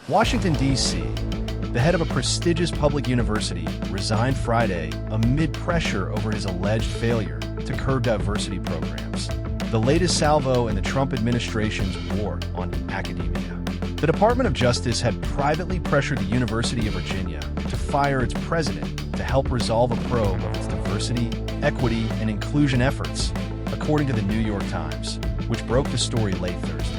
Washington, D.C., the head of a prestigious public university, resigned Friday amid pressure over his alleged failure to curb diversity programs, the latest salvo in the Trump administration's war on academia. The Department of Justice had privately pressured the University of Virginia to fire its president to help resolve a probe of its diversity, equity, and inclusion efforts, according to the New York Times, which broke the story late Thursday.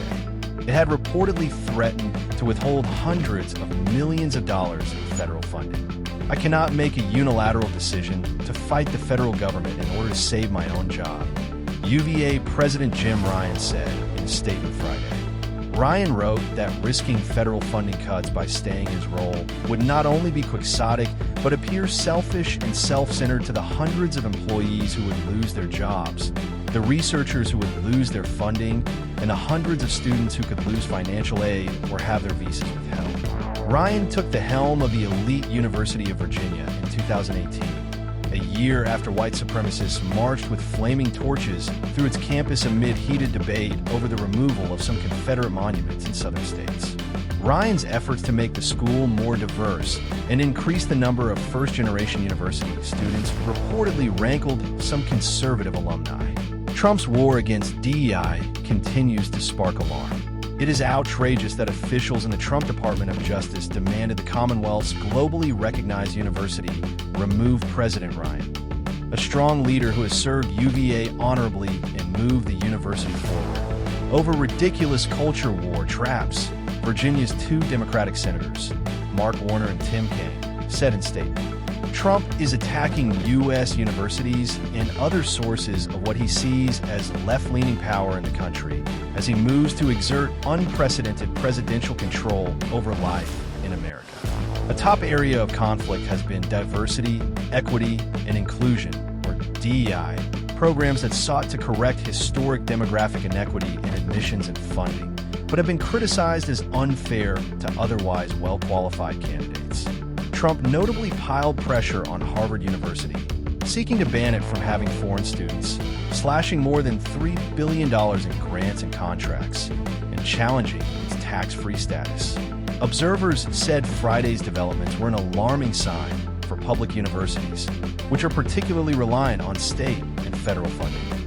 It had reportedly threatened to withhold hundreds of millions of dollars in federal funding. "I cannot make a unilateral decision to fight the federal government in order to save my own job," UVA President Jim Ryan said in a statement Friday. Ryan wrote that risking federal funding cuts by staying in his role would not only be quixotic, but appear selfish and self-centered to the hundreds of employees who would lose their jobs, the researchers who would lose their funding, and the hundreds of students who could lose financial aid or have their visas withheld. Ryan took the helm of the elite University of Virginia in 2018, a year after white supremacists marched with flaming torches through its campus amid heated debate over the removal of some Confederate monuments in southern states. Ryan's efforts to make the school more diverse and increase the number of first-generation university students reportedly rankled some conservative alumni. Trump's war against DEI continues to spark alarm. It is outrageous that officials in the Trump Department of Justice demanded the Commonwealth's globally recognized university remove President Ryan, a strong leader who has served UVA honorably and moved the university forward. Over ridiculous culture war traps, Virginia's two Democratic senators, Mark Warner and Tim Kaine, said in statement. Trump is attacking U.S. universities and other sources of what he sees as left-leaning power in the country as he moves to exert unprecedented presidential control over life in America. A top area of conflict has been diversity, equity, and inclusion, or DEI, programs that sought to correct historic demographic inequity in admissions and funding, but have been criticized as unfair to otherwise well-qualified candidates. Trump notably piled pressure on Harvard University, seeking to ban it from having foreign students, slashing more than $3 billion in grants and contracts, and challenging its tax-free status. Observers said Friday's developments were an alarming sign for public universities, which are particularly reliant on state and federal funding.